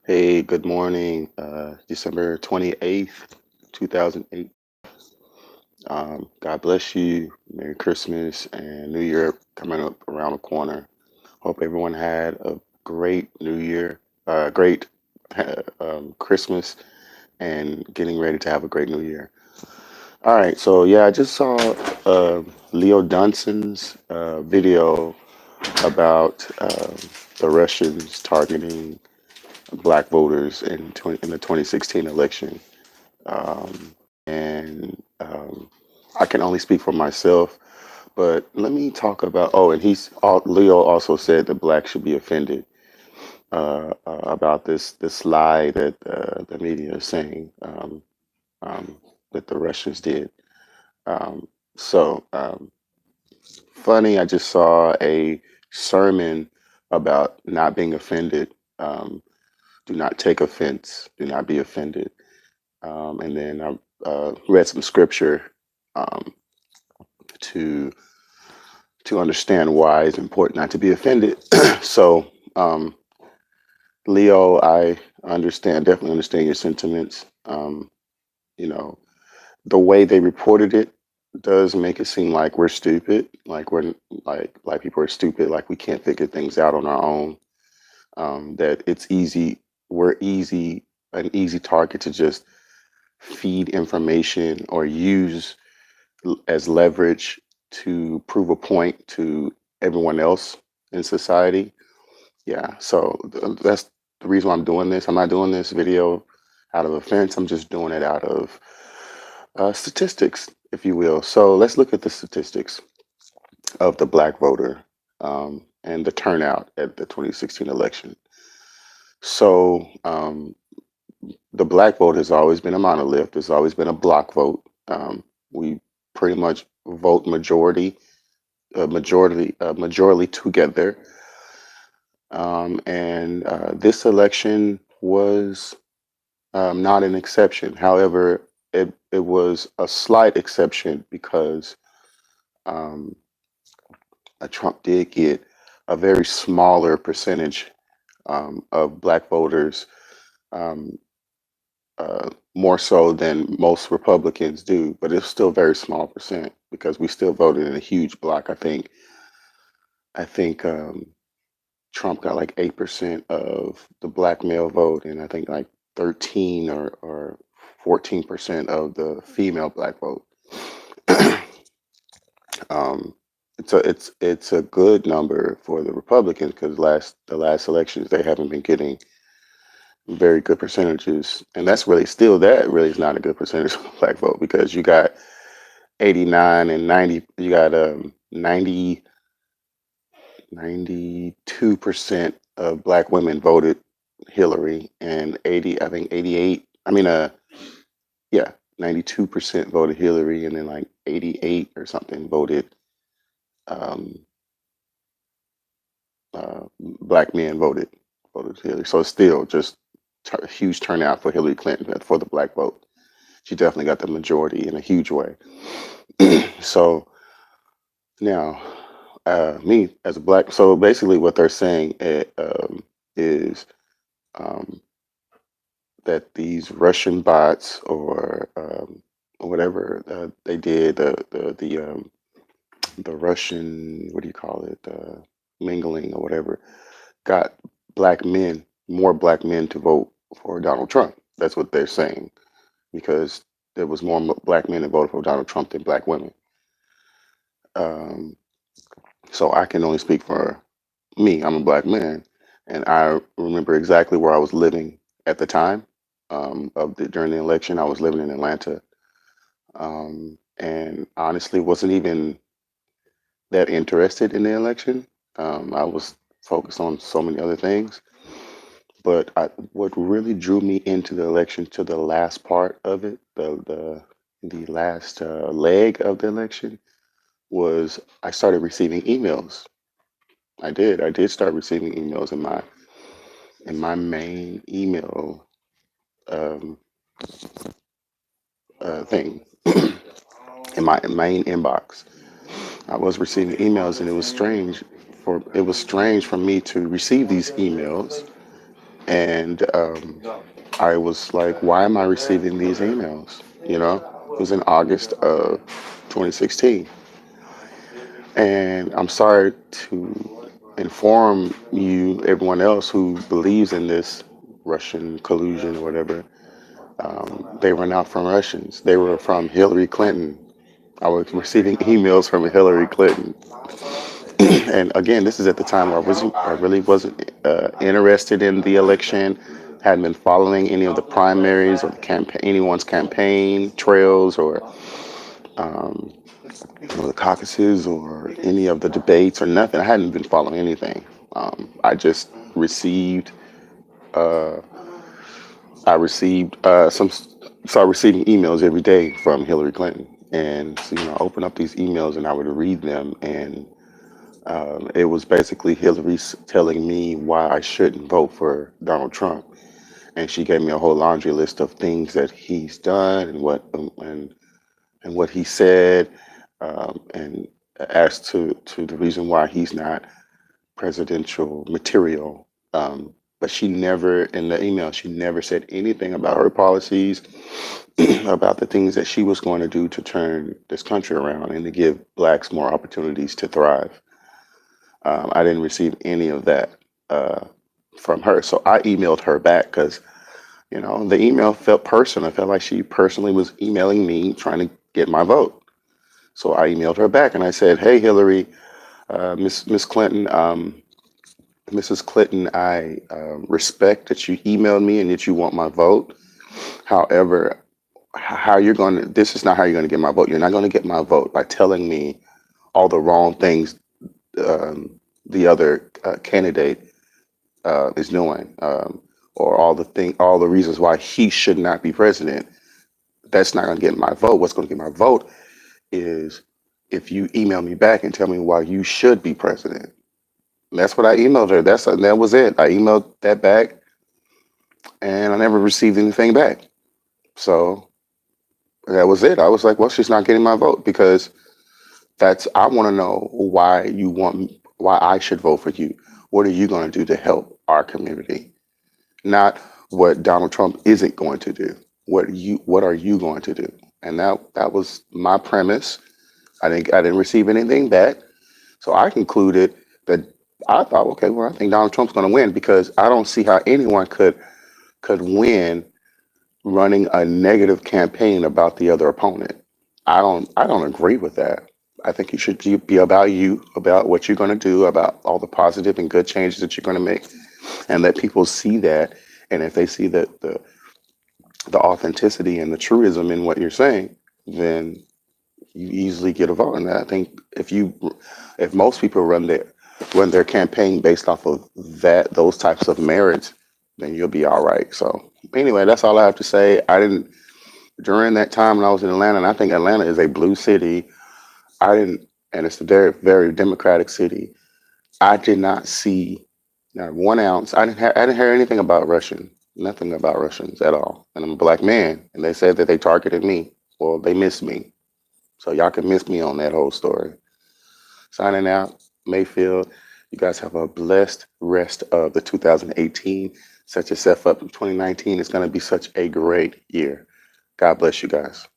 Hey, good morning. December 28th, 2008. God bless you. Merry Christmas and New Year coming up around the corner. Hope everyone had a great New Year, great Christmas, and getting ready to have a great New Year. All right, so yeah, I just saw Leo Dunson's video about the Russians targeting black voters in the 2016 election. And I can only speak for myself, but let me talk about. Oh, and Leo also said that blacks should be offended about this lie that the media is saying um, that the Russians did. Um, so funny, I just saw a sermon about not being offended. Do not take offense. Do not be offended. And then I read some scripture um, to understand why it's important not to be offended. So, Leo, I definitely understand your sentiments. You know, the way they reported it does make it seem like we're stupid, like we're like black people are stupid, like we can't figure things out on our own. That it's easy, we're an easy target to just feed information or use as leverage to prove a point to everyone else in society. Yeah, so that's the reason why I'm doing this. I'm not doing this video out of offense. I'm just doing it out of statistics, if you will. So let's look at the statistics of the black voter and the turnout at the 2016 election. So the black vote has always been a monolith. It's always been a block vote. We pretty much vote majority together. And this election was not an exception. However, it was a slight exception because um, Trump did get a very smaller percentage of black voters, um, more so than most Republicans do, but it's still a very small percent because we still voted in a huge block. I think Trump got like 8% of the black male vote, and I think like 13 or 14% of the female black vote. um, it's a good number for the Republicans because the last elections they haven't been getting very good percentages, and that really is not a good percentage of the black vote because you got 89 and 90, you got 92% of black women voted Hillary, and 80, I think 88, I mean, yeah, 92% voted Hillary, and then like 88 or something um, black men voted Hillary. So it's still just a huge turnout for Hillary Clinton for the black vote. She definitely got the majority in a huge way. So now, me as a black, so basically what they're saying is um, that these Russian bots or whatever they did, the Russian, what do you call it, mingling or whatever, got more black men to vote for Donald Trump. That's what they're saying because there was more black men that voted for Donald Trump than black women. Um, so I can only speak for me. I'm a black man, and I remember exactly where I was living at the time during the election. I was living in Atlanta, and honestly wasn't even that interested in the election. I was focused on so many other things. But what really drew me into the election to the last part of it, the last leg of the election, was I started receiving emails. I did start receiving emails in my main email um, thing, in my main inbox. I was receiving emails, and it was strange for me to receive these emails And I was like, why am I receiving these emails? You know, it was in August of 2016. And I'm sorry to inform you, everyone else who believes in this Russian collusion or whatever, they were not from Russians. They were from Hillary Clinton. I was receiving emails from Hillary Clinton. And again, this is at the time where I really wasn't interested in the election, hadn't been following any of the primaries or the campaign, anyone's campaign trails or um, the caucuses or any of the debates or nothing. I hadn't been following anything. I just received, uh, I received started receiving emails every day from Hillary Clinton, and so, I open up these emails and I would read them, and it was basically Hillary telling me why I shouldn't vote for Donald Trump, and she gave me a whole laundry list of things that he's done and what he said, and as to the reason why he's not presidential material. But she never, in the email, she never said anything about her policies, about the things that she was going to do to turn this country around and to give blacks more opportunities to thrive. I didn't receive any of that uh, from her. So I emailed her back because, the email felt personal. I felt like she personally was emailing me trying to get my vote. So I emailed her back and I said, "Hey, Hillary, Miss Clinton, Mrs. Clinton, I respect that you emailed me and that you want my vote. However, how you're going to, this is not how you're going to get my vote. You're not going to get my vote by telling me all the wrong things the other candidate is doing, or all the reasons why he should not be president. That's not going to get my vote. What's going to get my vote is if you email me back and tell me why you should be president." That's what I emailed her. That was it. I emailed that back, and I never received anything back. So that was it. I was like, well, she's not getting my vote because I want to know why I should vote for you. What are you going to do to help our community? Not what Donald Trump isn't going to do. What are you going to do? And that was my premise. I didn't receive anything back. So I concluded that I thought, okay, well, I think Donald Trump's going to win because I don't see how anyone could win running a negative campaign about the other opponent. I don't agree with that. I think you should be about you, about what you're going to do, about all the positive and good changes that you're going to make, and let people see that. And if they see that the authenticity and the truism in what you're saying, then you easily get a vote. And I think if most people run their campaign based off of those types of merits, then you'll be all right. So anyway, that's all I have to say. I didn't during that time when I was in Atlanta, and I think Atlanta is a blue city. I didn't, and it's a very very democratic city. I did not see not 1 ounce. I didn't hear anything about nothing about Russians at all. And I'm a black man, and they said that they targeted me. Well, they missed me. So y'all can miss me on that whole story. Signing out, Mayfield. You guys have a blessed rest of the 2018. Set yourself up. 2019 is going to be such a great year. God bless you guys.